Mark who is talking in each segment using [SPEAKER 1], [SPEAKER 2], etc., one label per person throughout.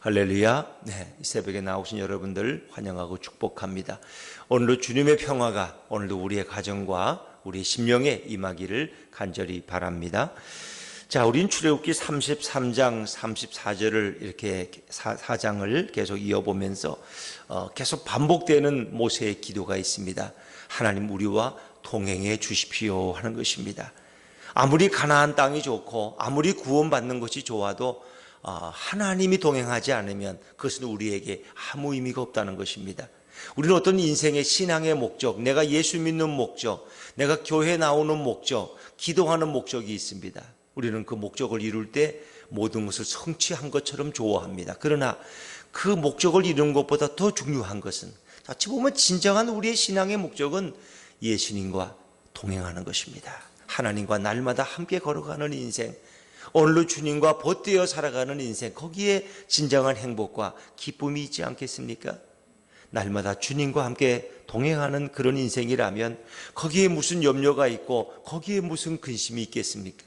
[SPEAKER 1] 할렐루야. 네, 이 새벽에 나오신 여러분들 환영하고 축복합니다. 오늘도 주님의 평화가 오늘도 우리의 가정과 우리 심령에 임하기를 간절히 바랍니다. 자, 우린 출애굽기 33장 34절을 이렇게 4장을 계속 이어보면서 계속 반복되는 모세의 기도가 있습니다. 하나님, 우리와 동행해 주십시오 하는 것입니다. 아무리 가나안 땅이 좋고 아무리 구원받는 것이 좋아도 하나님이 동행하지 않으면 그것은 우리에게 아무 의미가 없다는 것입니다. 우리는 어떤 인생의 신앙의 목적, 내가 예수 믿는 목적, 내가 교회 나오는 목적, 기도하는 목적이 있습니다. 우리는 그 목적을 이룰 때 모든 것을 성취한 것처럼 좋아합니다. 그러나 그 목적을 이루는 것보다 더 중요한 것은, 어찌 보면 진정한 우리의 신앙의 목적은 예수님과 동행하는 것입니다. 하나님과 날마다 함께 걸어가는 인생, 오늘도 주님과 벗되어 살아가는 인생, 거기에 진정한 행복과 기쁨이 있지 않겠습니까? 날마다 주님과 함께 동행하는 그런 인생이라면 거기에 무슨 염려가 있고 거기에 무슨 근심이 있겠습니까?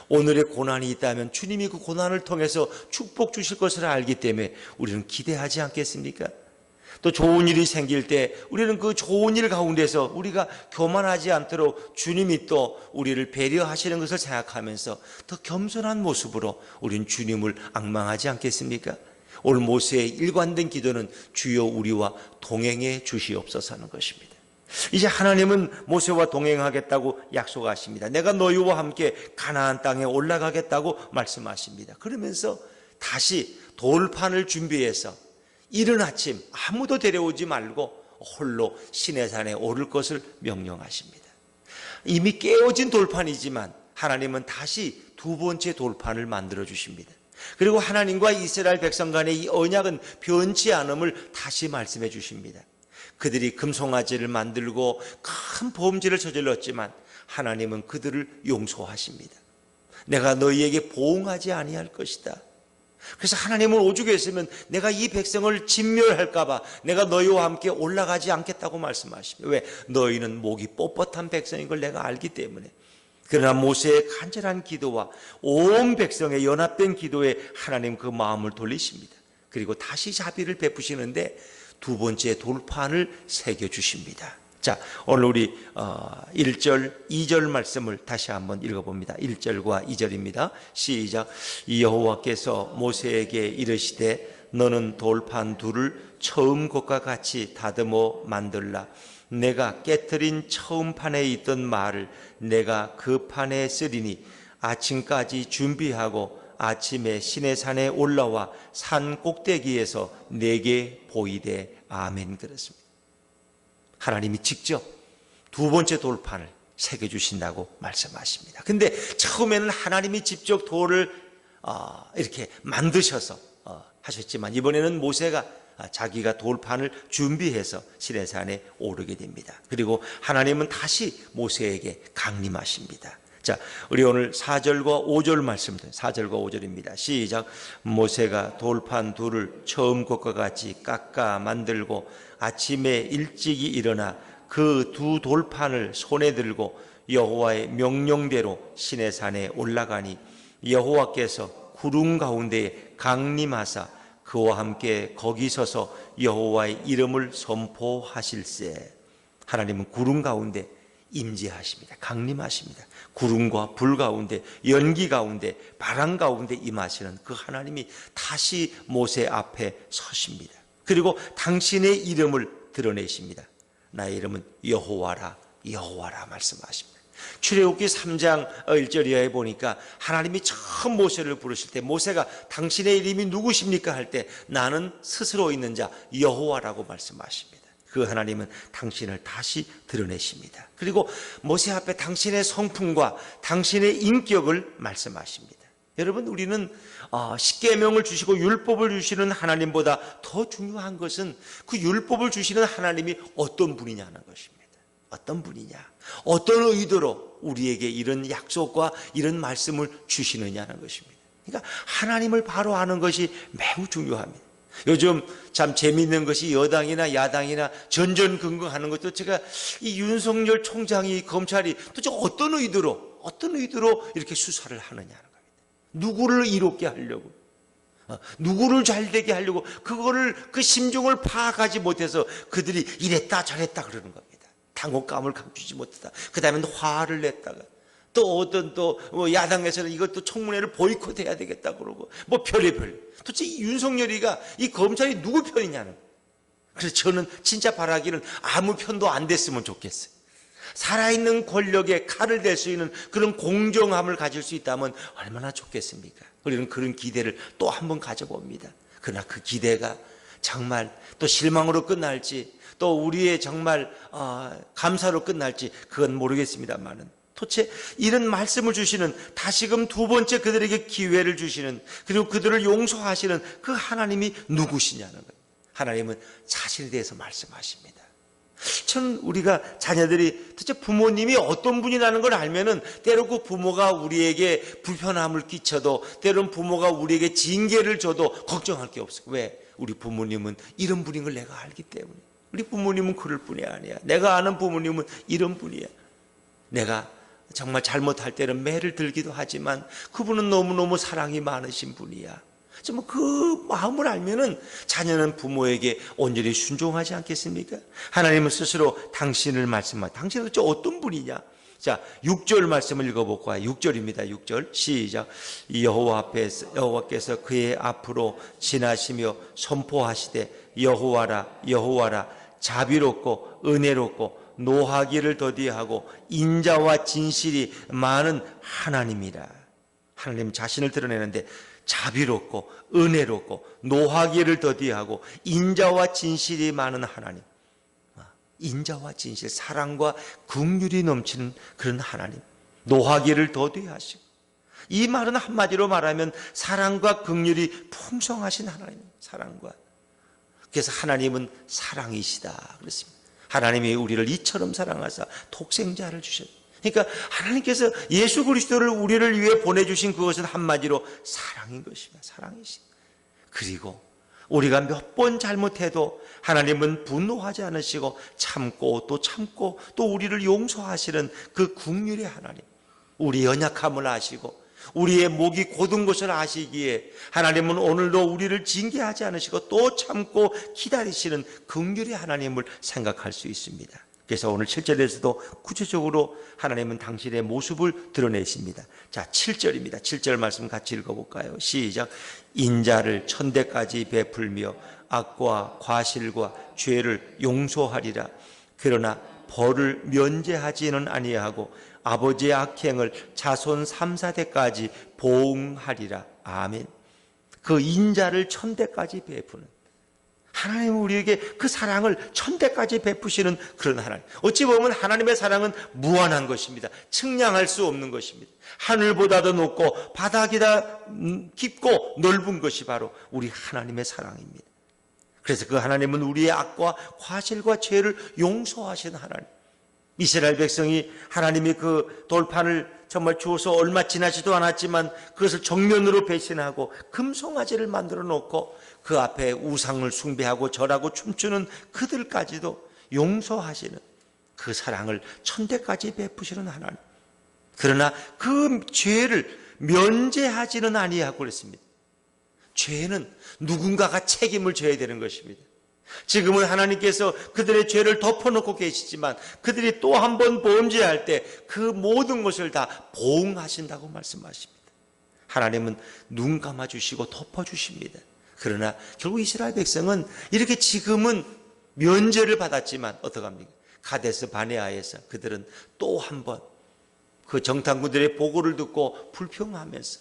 [SPEAKER 1] 오늘의 고난이 있다면 주님이 그 고난을 통해서 축복 주실 것을 알기 때문에 우리는 기대하지 않겠습니까? 또 좋은 일이 생길 때 우리는 그 좋은 일 가운데서 우리가 교만하지 않도록 주님이 또 우리를 배려하시는 것을 생각하면서 더 겸손한 모습으로 우리는 주님을 앙망하지 않겠습니까? 오늘 모세의 일관된 기도는 주여 우리와 동행해 주시옵소서 하는 것입니다. 이제 하나님은 모세와 동행하겠다고 약속하십니다. 내가 너희와 함께 가나안 땅에 올라가겠다고 말씀하십니다. 그러면서 다시 돌판을 준비해서 이른 아침 아무도 데려오지 말고 홀로 시내산에 오를 것을 명령하십니다. 이미 깨어진 돌판이지만 하나님은 다시 두 번째 돌판을 만들어 주십니다. 그리고 하나님과 이스라엘 백성 간의 이 언약은 변치 않음을 다시 말씀해 주십니다. 그들이 금송아지를 만들고 큰 범죄를 저질렀지만 하나님은 그들을 용서하십니다. 내가 너희에게 보응하지 아니할 것이다. 그래서 하나님은 오죽했으면 내가 이 백성을 진멸할까 봐 내가 너희와 함께 올라가지 않겠다고 말씀하십니다. 왜? 너희는 목이 뻣뻣한 백성인 걸 내가 알기 때문에. 그러나 모세의 간절한 기도와 온 백성의 연합된 기도에 하나님 그 마음을 돌리십니다. 그리고 다시 자비를 베푸시는데 두 번째 돌판을 새겨주십니다. 자, 오늘 우리 1절, 2절 말씀을 다시 한번 읽어봅니다. 1절과 2절입니다. 시작. 여호와께서 모세에게 이르시되 너는 돌판 둘을 처음 것과 같이 다듬어 만들라. 내가 깨트린 처음 판에 있던 말을 내가 그 판에 쓰리니 아침까지 준비하고 아침에 시내산에 올라와 산 꼭대기에서 내게 보이되 아멘. 그렇습니다. 하나님이 직접 두 번째 돌판을 새겨주신다고 말씀하십니다. 근데 처음에는 하나님이 직접 돌을 이렇게 만드셔서 하셨지만 이번에는 모세가 자기가 돌판을 준비해서 시내산에 오르게 됩니다. 그리고 하나님은 다시 모세에게 강림하십니다. 자, 우리 오늘 4절과 5절 말씀입니다. 4절과 5절입니다. 시작. 모세가 돌판 둘을 처음 것과 같이 깎아 만들고 아침에 일찍이 일어나 그 두 돌판을 손에 들고 여호와의 명령대로 시내산에 올라가니 여호와께서 구름 가운데에 강림하사 그와 함께 거기 서서 여호와의 이름을 선포하실세. 하나님은 구름 가운데 임재하십니다. 강림하십니다. 구름과 불 가운데, 연기 가운데, 바람 가운데 임하시는 그 하나님이 다시 모세 앞에 서십니다. 그리고 당신의 이름을 드러내십니다. 나의 이름은 여호와라, 여호와라 말씀하십니다. 출애굽기 3장 1절 이하에 보니까 하나님이 처음 모세를 부르실 때 모세가 당신의 이름이 누구십니까 할 때 나는 스스로 있는 자 여호와라고 말씀하십니다. 그 하나님은 당신을 다시 드러내십니다. 그리고 모세 앞에 당신의 성품과 당신의 인격을 말씀하십니다. 여러분, 우리는 십계명을 주시고 율법을 주시는 하나님보다 더 중요한 것은 그 율법을 주시는 하나님이 어떤 분이냐는 것입니다. 어떤 분이냐, 어떤 의도로 우리에게 이런 약속과 이런 말씀을 주시느냐는 것입니다. 그러니까 하나님을 바로 아는 것이 매우 중요합니다. 요즘 참 재미있는 것이 여당이나 야당이나 전전긍긍하는 것도 제가 이 윤석열 총장이 검찰이 도대체 어떤 의도로 이렇게 수사를 하느냐는 겁니다. 누구를 이롭게 하려고, 누구를 잘되게 하려고 그 심중을 파악하지 못해서 그들이 이랬다 저랬다 그러는 겁니다. 당혹감을 감추지 못하다. 그 다음에 화를 냈다가 또 어떤 야당에서는 이것도 청문회를 보이콧해야 되겠다 그러고 별의별. 도대체 이 윤석열이가 이 검찰이 누구 편이냐는 거예요. 그래서 저는 진짜 바라기는 아무 편도 안 됐으면 좋겠어요. 살아있는 권력에 칼을 댈 수 있는 그런 공정함을 가질 수 있다면 얼마나 좋겠습니까? 우리는 그런 기대를 또 한 번 가져봅니다. 그러나 그 기대가 정말 또 실망으로 끝날지 또 우리의 정말 감사로 끝날지 그건 모르겠습니다만은 도대체 이런 말씀을 주시는 다시금 두 번째 그들에게 기회를 주시는 그리고 그들을 용서하시는 그 하나님이 누구시냐는 거예요. 하나님은 자신에 대해서 말씀하십니다. 저는 우리가 자녀들이 도대체 부모님이 어떤 분이라는 걸 알면은 때로 그 부모가 우리에게 불편함을 끼쳐도 때로는 부모가 우리에게 징계를 줘도 걱정할 게 없어요. 왜? 우리 부모님은 이런 분인 걸 내가 알기 때문에. 우리 부모님은 그럴 분이 아니야. 내가 아는 부모님은 이런 분이야. 내가 정말 잘못할 때는 매를 들기도 하지만 그분은 너무너무 사랑이 많으신 분이야. 정말 그 마음을 알면은 자녀는 부모에게 온전히 순종하지 않겠습니까? 하나님은 스스로 당신을 말씀하시고 당신은 어떤 분이냐? 자, 6절 말씀을 읽어볼까요? 6절입니다. 6절 시작. 여호와께서 그의 앞으로 지나시며 선포하시되 여호와라 여호와라 자비롭고 은혜롭고 노하기를 더디하고 인자와 진실이 많은 하나님이라. 하나님 자신을 드러내는데 자비롭고 은혜롭고 노하기를 더디하고 인자와 진실이 많은 하나님. 인자와 진실, 사랑과 긍휼이 넘치는 그런 하나님. 노하기를 더디하시고 이 말은 한마디로 말하면 사랑과 긍휼이 풍성하신 하나님. 사랑과. 그래서 하나님은 사랑이시다 그랬습니다. 하나님이 우리를 이처럼 사랑하사 독생자를 주셨다. 그러니까 하나님께서 예수 그리스도를 우리를 위해 보내주신 그것은 한마디로 사랑인 것입니다. 사랑이십니다. 그리고 우리가 몇 번 잘못해도 하나님은 분노하지 않으시고 참고 또 우리를 용서하시는 그 긍휼의 하나님. 우리 연약함을 아시고 우리의 목이 곧은 것을 아시기에 하나님은 오늘도 우리를 징계하지 않으시고 또 참고 기다리시는 긍휼의 하나님을 생각할 수 있습니다. 그래서 오늘 7절에서도 구체적으로 하나님은 당신의 모습을 드러내십니다. 자, 7절입니다. 7절 말씀 같이 읽어볼까요? 시작. 인자를 천대까지 베풀며 악과 과실과 죄를 용서하리라. 그러나 벌을 면제하지는 아니하고 아버지의 악행을 자손 3,4대까지 보응하리라. 아멘. 그 인자를 천대까지 베푸는 하나님은 우리에게 그 사랑을 천대까지 베푸시는 그런 하나님. 어찌 보면 하나님의 사랑은 무한한 것입니다. 측량할 수 없는 것입니다. 하늘보다도 높고 바닥이다 깊고 넓은 것이 바로 우리 하나님의 사랑입니다. 그래서 그 하나님은 우리의 악과 과실과 죄를 용서하시는 하나님. 이스라엘 백성이 하나님이 그 돌판을 정말 주어서 얼마 지나지도 않았지만 그것을 정면으로 배신하고 금송아지를 만들어 놓고 그 앞에 우상을 숭배하고 절하고 춤추는 그들까지도 용서하시는 그 사랑을 천대까지 베푸시는 하나님. 그러나 그 죄를 면제하지는 아니하고 그랬습니다. 죄는 누군가가 책임을 져야 되는 것입니다. 지금은 하나님께서 그들의 죄를 덮어놓고 계시지만 그들이 또 한 번 범죄할 때 그 모든 것을 다 보응하신다고 말씀하십니다. 하나님은 눈 감아주시고 덮어주십니다. 그러나 결국 이스라엘 백성은 이렇게 지금은 면제를 받았지만 어떡합니까? 가데스 바네아에서 그들은 또 한 번 그 정탐꾼들의 보고를 듣고 불평하면서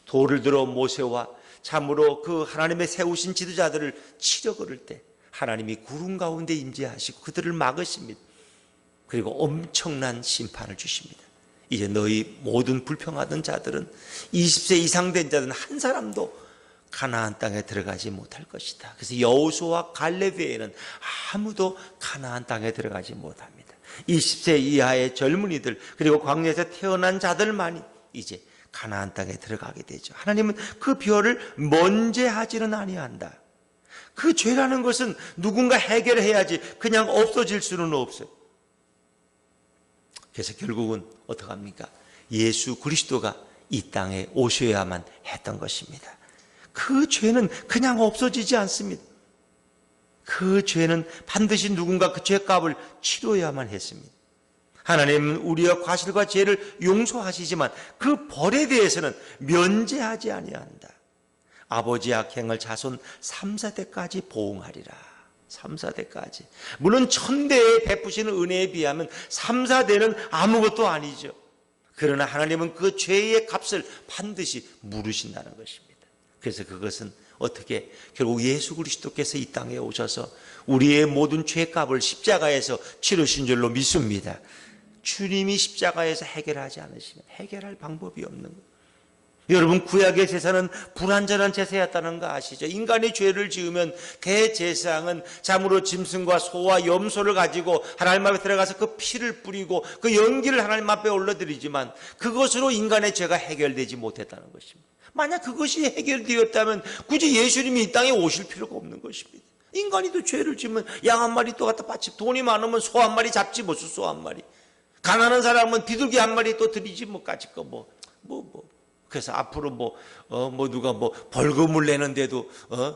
[SPEAKER 1] 돌을 들어 모세와 참으로 그 하나님의 세우신 지도자들을 치려 그럴 때 하나님이 구름 가운데 임재하시고 그들을 막으십니다. 그리고 엄청난 심판을 주십니다. 이제 너희 모든 불평하던 자들은 20세 이상 된 자들은 한 사람도 가나안 땅에 들어가지 못할 것이다. 그래서 여호수아와 갈렙 외에는 아무도 가나안 땅에 들어가지 못합니다. 20세 이하의 젊은이들 그리고 광야에서 태어난 자들만이 이제 가나안 땅에 들어가게 되죠. 하나님은 그 별을 면제하지는 아니한다. 그 죄라는 것은 누군가 해결해야지 그냥 없어질 수는 없어요. 그래서 결국은 어떡합니까? 예수 그리스도가 이 땅에 오셔야만 했던 것입니다. 그 죄는 그냥 없어지지 않습니다. 그 죄는 반드시 누군가 그 죄값을 치러야만 했습니다. 하나님은 우리의 과실과 죄를 용서하시지만 그 벌에 대해서는 면제하지 아니한다. 아버지 악행을 자손 3, 4대까지 보응하리라. 3, 4대까지. 물론 1000대에 베푸시는 은혜에 비하면 3, 4대는 아무것도 아니죠. 그러나 하나님은 그 죄의 값을 반드시 물으신다는 것입니다. 그래서 그것은 어떻게 결국 예수 그리스도께서 이 땅에 오셔서 우리의 모든 죄값을 십자가에서 치르신 줄로 믿습니다. 주님이 십자가에서 해결하지 않으시면 해결할 방법이 없는 거예요. 여러분, 구약의 제사는 불완전한 제사였다는 거 아시죠? 인간이 죄를 지으면 대제사장은 참으로 짐승과 소와 염소를 가지고 하나님 앞에 들어가서 그 피를 뿌리고 그 연기를 하나님 앞에 올려드리지만 그것으로 인간의 죄가 해결되지 못했다는 것입니다. 만약 그것이 해결되었다면 굳이 예수님이 이 땅에 오실 필요가 없는 것입니다. 인간이 또 죄를 지으면 양 한 마리 또 갖다 바치, 돈이 많으면 소 한 마리 잡지 무슨 소 한 마리, 가난한 사람은 비둘기 한 마리 또 드리지 뭐까짓 거 그래서 앞으로 누가 벌금을 내는데도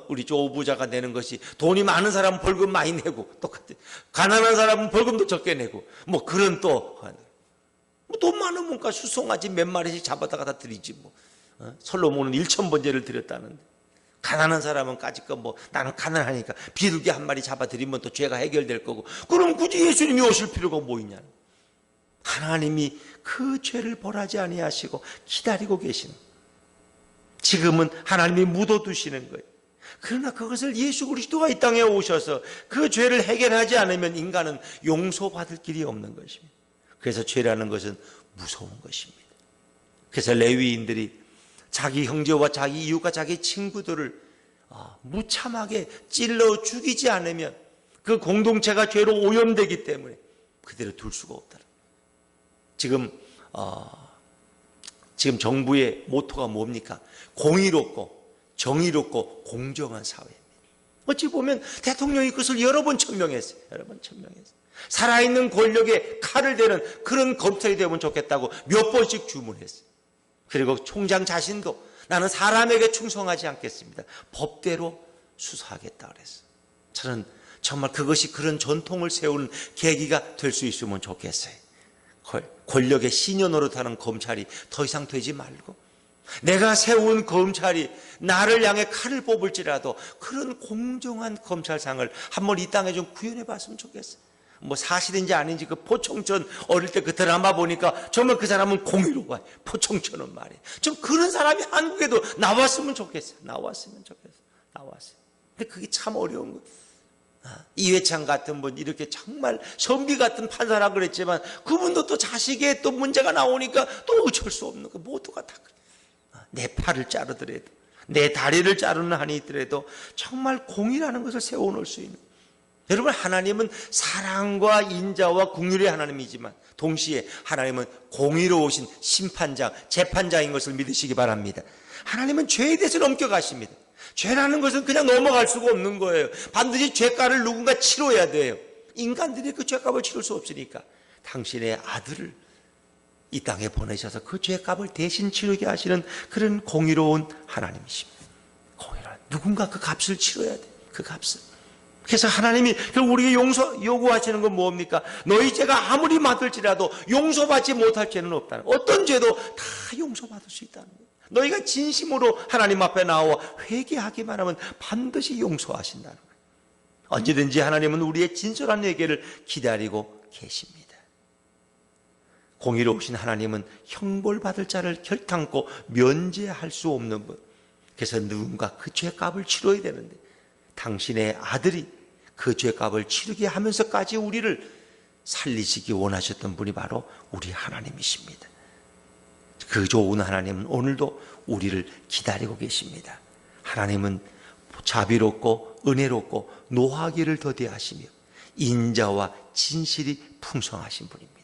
[SPEAKER 1] 우리 조부자가 내는 것이 돈이 많은 사람은 벌금 많이 내고 똑같아. 가난한 사람은 벌금도 적게 내고 그런 또 돈 많으면 수송아지 몇 마리씩 잡아다가 다 드리지 솔로몬은 1000번제를 드렸다는데 가난한 사람은 까짓 거 나는 가난하니까 비둘기 한 마리 잡아드리면 또 죄가 해결될 거고 그럼 굳이 예수님이 오실 필요가 뭐 있냐. 하나님이 그 죄를 벌하지 아니하시고 기다리고 계시는, 지금은 하나님이 묻어두시는 거예요. 그러나 그것을 예수 그리스도가 이 땅에 오셔서 그 죄를 해결하지 않으면 인간은 용서받을 길이 없는 것입니다. 그래서 죄라는 것은 무서운 것입니다. 그래서 레위인들이 자기 형제와 자기 이웃과 자기 친구들을 무참하게 찔러 죽이지 않으면 그 공동체가 죄로 오염되기 때문에 그대로 둘 수가 없다. 지금 정부의 모토가 뭡니까? 공의롭고 정의롭고 공정한 사회입니다. 어찌 보면 대통령이 그것을 여러 번 천명했어요. 살아있는 권력에 칼을 대는 그런 검찰이 되면 좋겠다고 몇 번씩 주문했어요. 그리고 총장 자신도 나는 사람에게 충성하지 않겠습니다. 법대로 수사하겠다 그랬어요. 저는 정말 그것이 그런 전통을 세우는 계기가 될 수 있으면 좋겠어요. 권력의 신여 노릇하는 검찰이 더 이상 되지 말고 내가 세운 검찰이 나를 향해 칼을 뽑을지라도 그런 공정한 검찰상을 한번 이 땅에 좀 구현해 봤으면 좋겠어요. 사실인지 아닌지 그 포청천 어릴 때 그 드라마 보니까 정말 그 사람은 공의로워요. 포청천은 말이에요. 좀 그런 사람이 한국에도 나왔으면 좋겠어요. 나왔어요. 근데 그게 참 어려운 거예요. 이회창 같은 분, 이렇게 정말 선비 같은 판사라 그랬지만 그분도 또 자식의 또 문제가 나오니까 또 어쩔 수 없는 거. 모두가 다 그래. 내 팔을 자르더라도 내 다리를 자르는 한이 있더라도 정말 공의라는 것을 세워놓을 수 있는. 여러분, 하나님은 사랑과 인자와 긍휼의 하나님이지만 동시에 하나님은 공의로우신 심판장, 재판장인 것을 믿으시기 바랍니다. 하나님은 죄에 대해서 넘겨가십니다. 죄라는 것은 그냥 넘어갈 수가 없는 거예요. 반드시 죄값을 누군가 치러야 돼요. 인간들이 그 죄값을 치를 수 없으니까 당신의 아들을 이 땅에 보내셔서 그 죄값을 대신 치르게 하시는 그런 공의로운 하나님이십니다. 공의로운 누군가 그 값을 치러야 돼요. 그 값을. 그래서 하나님이 결국 우리에게 용서 요구하시는 건 뭡니까? 너희 죄가 아무리 많을지라도 용서받지 못할 죄는 없다는, 어떤 죄도 다 용서받을 수 있다는 거예요. 너희가 진심으로 하나님 앞에 나와 회개하기만 하면 반드시 용서하신다는 거예요. 언제든지 하나님은 우리의 진솔한 회개를 기다리고 계십니다. 공의로우신 하나님은 형벌받을 자를 결탄코 면제할 수 없는 분. 그래서 누군가 그 죄값을 치러야 되는데 당신의 아들이 그 죄값을 치르게 하면서까지 우리를 살리시기 원하셨던 분이 바로 우리 하나님이십니다. 그 좋은 하나님은 오늘도 우리를 기다리고 계십니다. 하나님은 자비롭고 은혜롭고 노하기를 더디하시며 인자와 진실이 풍성하신 분입니다.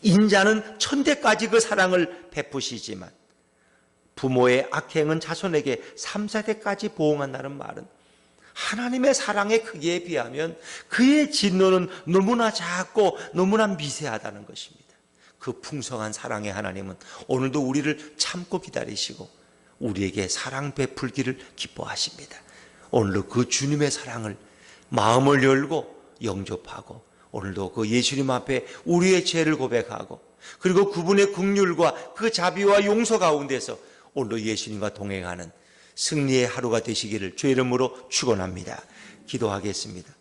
[SPEAKER 1] 인자는 천대까지 그 사랑을 베푸시지만 부모의 악행은 자손에게 3, 4대까지 보응한다는 말은 하나님의 사랑의 크기에 비하면 그의 진노는 너무나 작고 너무나 미세하다는 것입니다. 그 풍성한 사랑의 하나님은 오늘도 우리를 참고 기다리시고 우리에게 사랑 베풀기를 기뻐하십니다. 오늘도 그 주님의 사랑을 마음을 열고 영접하고 오늘도 그 예수님 앞에 우리의 죄를 고백하고 그리고 그분의 긍휼과 그 자비와 용서 가운데서 오늘도 예수님과 동행하는 승리의 하루가 되시기를 주의 이름으로 축원합니다. 기도하겠습니다.